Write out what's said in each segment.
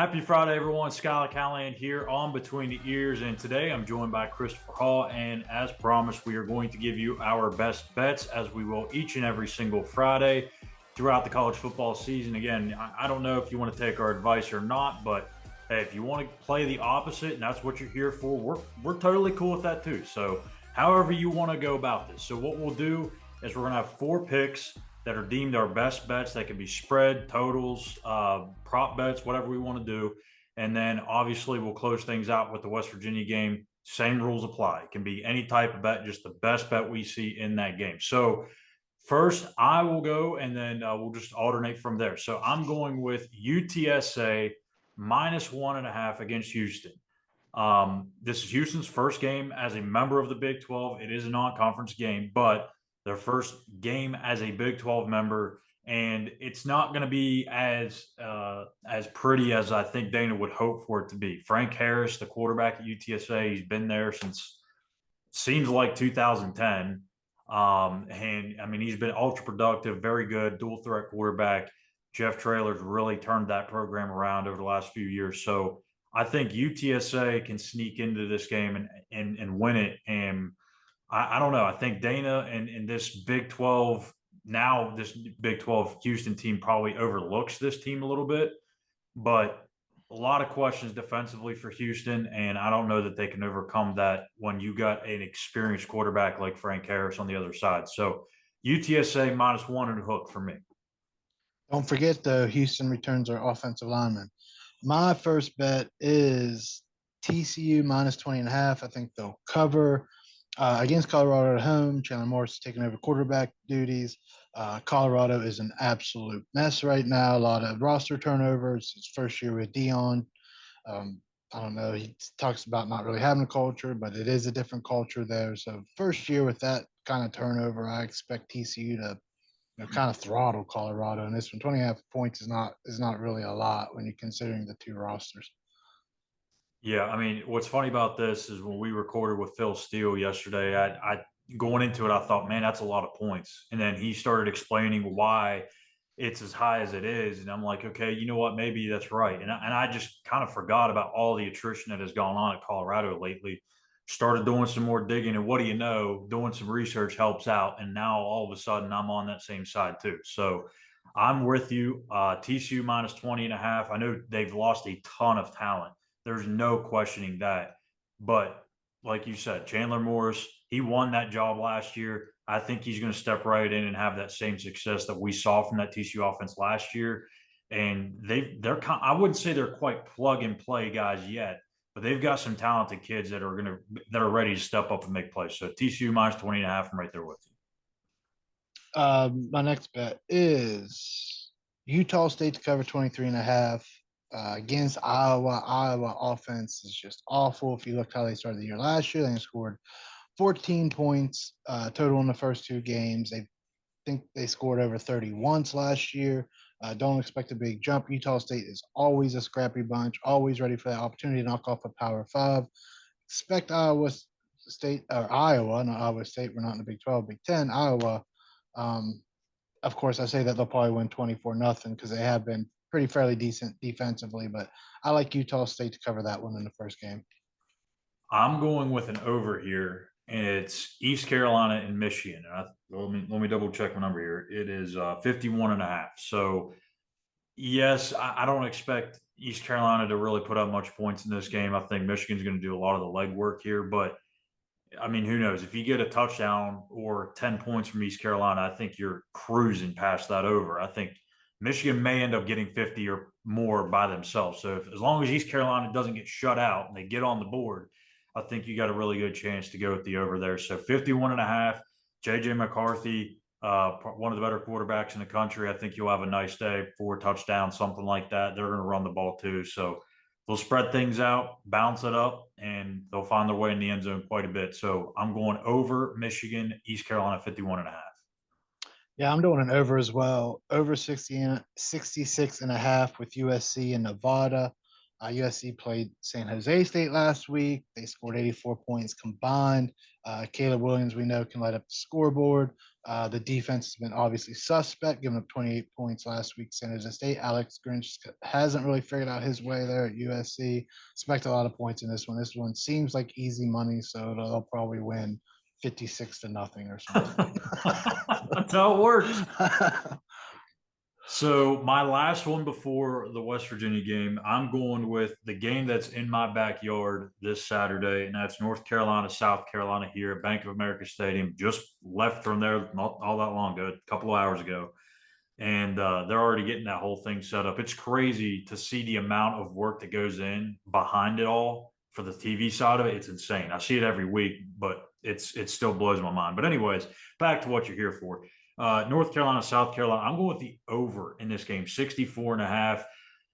Happy Friday, everyone. Schuyler, Callihan here on Between the Ears, and today I'm joined by Christopher Hall. And as promised, we are going to give you our best bets, as we will each and every single Friday throughout the college football season. Again, I don't know if you want to take our advice or not, but hey, if you want to play the opposite and that's what you're here for, we're totally cool with that too. So, however you want to go about this. So, what we'll do is we're going to have four picks that are deemed our best bets. That can be spread, totals, prop bets, whatever we want to do. And then obviously we'll close things out with the West Virginia game. Same rules apply. It can be any type of bet, just the best bet we see in that game. So first, I will go, and then we'll just alternate from there. So I'm going with UTSA -1.5 against Houston. This is Houston's first game as a member of the Big 12. It is a non-conference game, but their first game as a Big 12 member, and it's not going to be as pretty as I think Dana would hope for it to be. Frank Harris, the quarterback at UTSA, he's been there since seems like 2010. And I mean, he's been ultra productive, very good, dual threat quarterback. Jeff Traylor's really turned that program around over the last few years. So I think UTSA can sneak into this game and win it. And I don't know. I think Dana and this Big 12, now this Big 12 Houston team probably overlooks this team a little bit, but a lot of questions defensively for Houston, and I don't know that they can overcome that when you got an experienced quarterback like Frank Harris on the other side. So UTSA -1 and hook for me. Don't forget, though, Houston returns our offensive lineman. My first bet is TCU -20.5. I think they'll cover against Colorado at home. Chandler Morris is taking over quarterback duties. Colorado is an absolute mess right now. A lot of roster turnovers. His first year with Dion. I don't know. He talks about not really having a culture, but it is a different culture there. So first year with that kind of turnover, I expect TCU to kind of throttle Colorado. And this one, 20.5 points is not really a lot when you're considering the two rosters. Yeah, I mean, what's funny about this is when we recorded with Phil Steele yesterday, I going into it, I thought, man, that's a lot of points. And then he started explaining why it's as high as it is. And I'm like, okay, you know what? Maybe that's right. And I just kind of forgot about all the attrition that has gone on at Colorado lately. Started doing some more digging. And what do you know? Doing some research helps out. And now all of a sudden I'm on that same side too. So I'm with you. TCU -20.5. I know they've lost a ton of talent. There's no questioning that. But like you said, Chandler Morris, he won that job last year. I think he's going to step right in and have that same success that we saw from that TCU offense last year. And I wouldn't say they're quite plug and play guys yet, but they've got some talented kids that are ready to step up and make plays. So TCU -20.5, I'm right there with you. My next bet is Utah State to cover 23.5 against Iowa. Iowa offense is just awful. If you look how they started the year last year, they scored 14 points total in the first two games. They think they scored over 30 once last year. Don't expect a big jump. Utah State is always a scrappy bunch, always ready for that opportunity to knock off a Power Five. Expect Iowa State or Iowa, not Iowa State. We're not in the Big 12, Big 10. Iowa. Um, of course, I say that they'll probably win 24-0 because they have been pretty fairly decent defensively, but I like Utah State to cover that one in the first game. I'm going with an over here, and it's East Carolina and Michigan. Let me double check my number here. It is 51.5. So yes, I don't expect East Carolina to really put up much points in this game. I think Michigan's going to do a lot of the legwork here, but I mean, who knows? If you get a touchdown or 10 points from East Carolina, I think you're cruising past that over. I think Michigan may end up getting 50 or more by themselves. So as long as East Carolina doesn't get shut out and they get on the board, I think you got a really good chance to go with the over there. So 51.5, JJ McCarthy, one of the better quarterbacks in the country. I think you'll have a nice day, 4 touchdowns, something like that. They're going to run the ball too. So they'll spread things out, bounce it up, and they'll find their way in the end zone quite a bit. So I'm going over Michigan, East Carolina 51.5. Yeah, I'm doing an over as well. Over 66.5 with USC and Nevada. USC played San Jose State last week. They scored 84 points combined. Caleb Williams, we know, can light up the scoreboard. The defense has been obviously suspect, giving up 28 points last week. San Jose State. Alex Grinch hasn't really figured out his way there at USC. Expect a lot of points in this one. This one seems like easy money, so they'll probably win 56-0 or something. That's how it works. So my last one before the West Virginia game, I'm going with the game that's in my backyard this Saturday, and that's North Carolina, South Carolina here at Bank of America Stadium. Just left from there not all that long ago, a couple of hours ago, and they're already getting that whole thing set up. It's crazy to see the amount of work that goes in behind it all for the TV side of it. It's insane. I see it every week, but it still blows my mind. But anyways, back to what you're here for. North Carolina, South Carolina. I'm going with the over in this game, 64.5.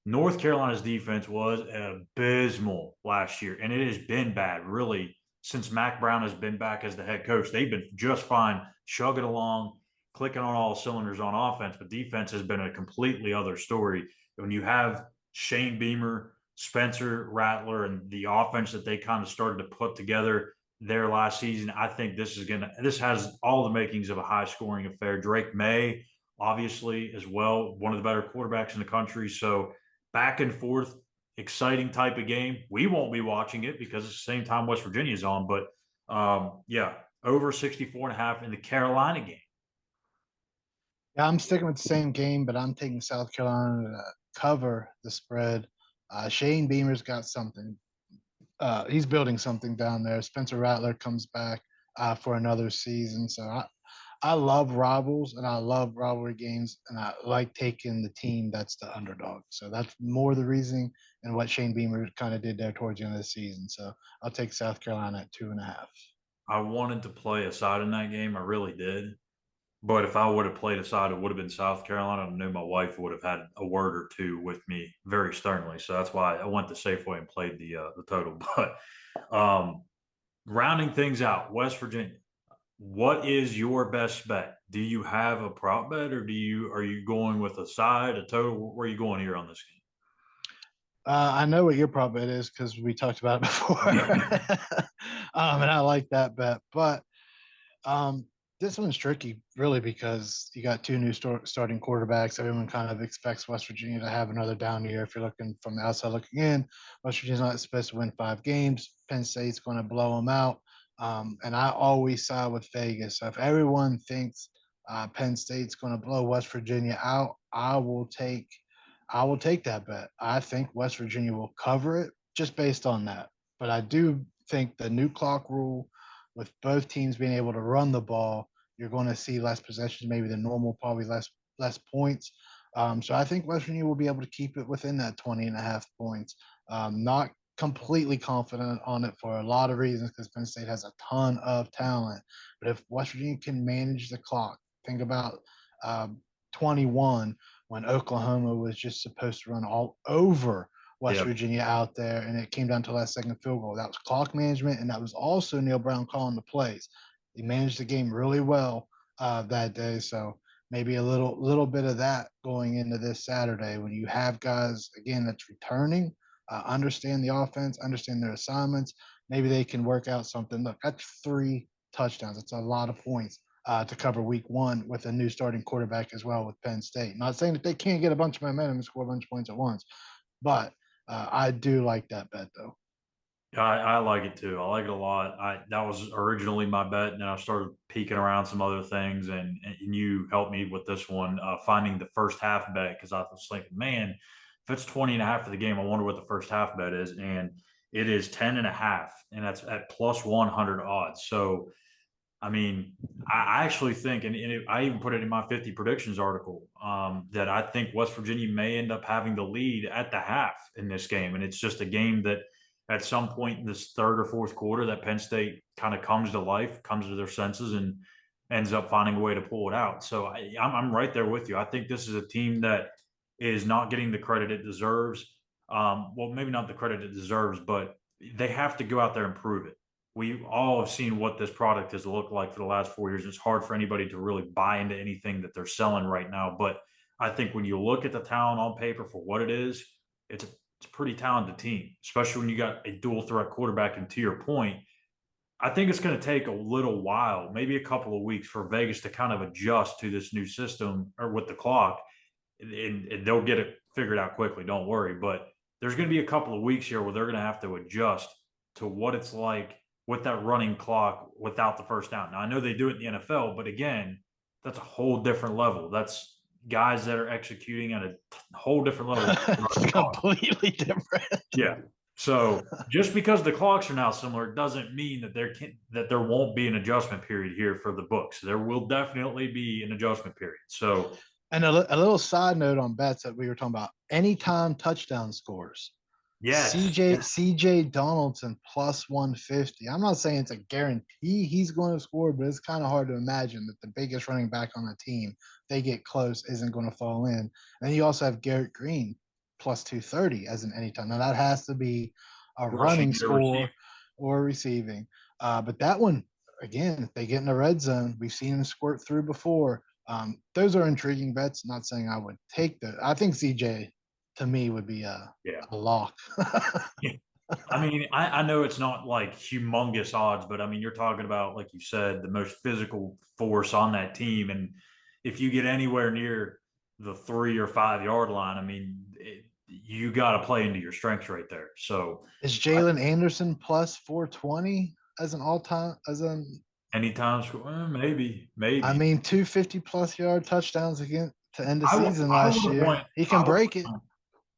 North Carolina's defense was abysmal last year, and it has been bad really since Mac Brown has been back as the head coach. They've been just fine, chugging along, clicking on all cylinders on offense, but defense has been a completely other story. When you have Shane Beamer, Spencer Rattler, and the offense that they kind of started to put together there last season, I think this has all the makings of a high scoring affair. Drake May, obviously, as well, one of the better quarterbacks in the country. So back and forth, exciting type of game. We won't be watching it because it's the same time West Virginia is on, but yeah, over 64.5 in the Carolina game. Yeah, I'm sticking with the same game, but I'm taking South Carolina to cover the spread. Shane Beamer's got something. He's building something down there. Spencer Rattler comes back for another season. So I love rivals and I love rivalry games, and I like taking the team that's the underdog. So that's more the reasoning and what Shane Beamer kind of did there towards the end of the season. So I'll take South Carolina at 2.5. I wanted to play a side in that game. I really did. But if I would have played a side, it would have been South Carolina. I knew my wife would have had a word or two with me very sternly. So that's why I went to Safeway and played the total. But um, rounding things out, West Virginia. What is your best bet? Do you have a prop bet, or are you going with a side, a total? Where are you going here on this I know what your prop bet is because we talked about it before. game? And I like that bet. But Um, this one's tricky, really, because you got two new starting quarterbacks. Everyone kind of expects West Virginia to have another down year. If you're looking from the outside looking in, West Virginia's not supposed to win 5 games. Penn State's going to blow them out. And I always side with Vegas. So if everyone thinks Penn State's going to blow West Virginia out, I will take that bet. I think West Virginia will cover it just based on that. But I do think the new clock rule, with both teams being able to run the ball, you're going to see less possessions, maybe than normal, probably less points. So I think West Virginia will be able to keep it within that 20.5 points. Not completely confident on it for a lot of reasons because Penn State has a ton of talent. But if West Virginia can manage the clock, think about 21 when Oklahoma was just supposed to run all over West Yep. Virginia out there, and it came down to last second field goal. That was clock management, and that was also Neil Brown calling the plays. He managed the game really well that day, so maybe a little bit of that going into this Saturday when you have guys again that's returning, understand the offense, understand their assignments. Maybe they can work out something. Look, that's 3 touchdowns. It's a lot of points to cover week one with a new starting quarterback as well with Penn State. Not saying that they can't get a bunch of momentum and score a bunch of points at once, but I do like that bet though. I like it too. I like it a lot. That was originally my bet, and then I started peeking around some other things, and you helped me with this one, finding the first half bet because I was thinking, man, if it's 20.5 for the game, I wonder what the first half bet is, and it is 10.5, and that's at plus 100 odds. So I mean, I actually think, I even put it in my 50 predictions article, that I think West Virginia may end up having the lead at the half in this game. And it's just a game that at some point in this third or fourth quarter, that Penn State kind of comes to life, comes to their senses, and ends up finding a way to pull it out. So I'm right there with you. I think this is a team that is not getting the credit it deserves. Well, maybe not the credit it deserves, but they have to go out there and prove it. We all have seen what this product has looked like for the last 4 years. It's hard for anybody to really buy into anything that they're selling right now. But I think when you look at the talent on paper for what it is, it's it's a pretty talented team, especially when you got a dual threat quarterback. And to your point, I think it's going to take a little while, maybe a couple of weeks, for Vegas to kind of adjust to this new system or with the clock, and they'll get it figured out quickly. Don't worry. But there's going to be a couple of weeks here where they're going to have to adjust to what it's like with that running clock without the first down. Now, I know they do it in the NFL, but again, that's a whole different level. That's guys that are executing at a whole different level. It's completely different. Yeah. So just because the clocks are now similar doesn't mean that there won't be an adjustment period here for the books. There will definitely be an adjustment period. So, and a little side note on bets that we were talking about: anytime touchdown scores. yes, CJ Donaldson plus 150. I'm not saying it's a guarantee he's going to score, but it's kind of hard to imagine that the biggest running back on the team, they get close, isn't going to fall in. And you also have Garrett Green plus 230 as an anytime. Now that has to be a running score or receiving. But that one, again, if they get in the red zone, we've seen him squirt through before. Those are intriguing bets. Not saying I would take the. I think CJ to me would be a lock. I mean, I know it's not like humongous odds, but I mean, you're talking about, like you said, the most physical force on that team. And if you get anywhere near the 3 or 5 yard line, I mean, you got to play into your strengths right there. So is Jalen Anderson plus 420 as an all-time, as an anytime, maybe. I mean, 250 plus yard touchdowns again to end the season last year. He can break it.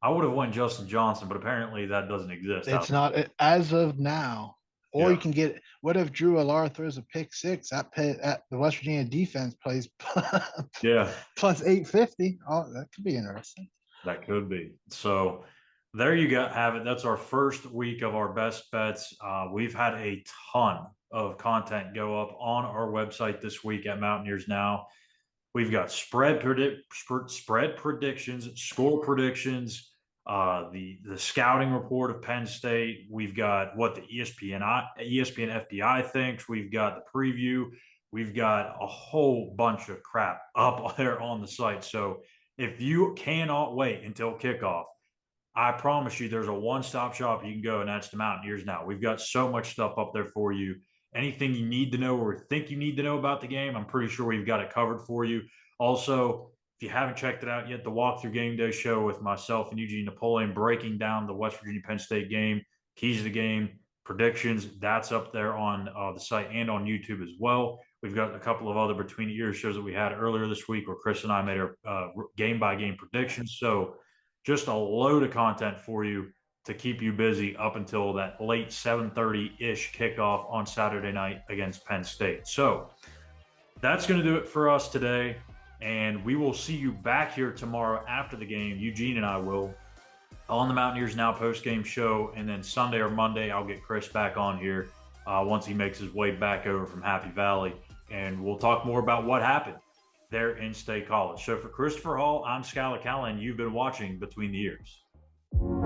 I would have won Justin Johnson, but apparently that doesn't exist. It's not as of now. Or you can get, what if Drew Alar throws a pick six? At the West Virginia defense plays plus 850. Oh, that could be interesting. That could be. So there you have it. That's our first week of our best bets. We've had a ton of content go up on our website this week at Mountaineers Now. We've got spread predictions, score predictions, the scouting report of Penn State. We've got what the ESPN FPI thinks. We've got the preview. We've got a whole bunch of crap up there on the site. So if you cannot wait until kickoff, I promise you there's a one-stop shop you can go, and that's the Mountaineers Now. We've got so much stuff up there for you. Anything you need to know or think you need to know about the game, I'm pretty sure we've got it covered for you. Also, if you haven't checked it out yet, the Walkthrough Game Day show with myself and Eugene Napoleon breaking down the West Virginia Penn State game, keys to the game, predictions, that's up there on the site and on YouTube as well. We've got a couple of other Between the Ears shows that we had earlier this week where Chris and I made our game-by-game predictions. So just a load of content for you to keep you busy up until that late 7:30-ish kickoff on Saturday night against Penn State. So that's going to do it for us today, and we will see you back here tomorrow after the game. Eugene and I will, on the Mountaineers Now post-game show, and then Sunday or Monday I'll get Chris back on here once he makes his way back over from Happy Valley, and we'll talk more about what happened there in State College. So for Christopher Hall, I'm Schuyler Callihan. You've been watching Between the Eers.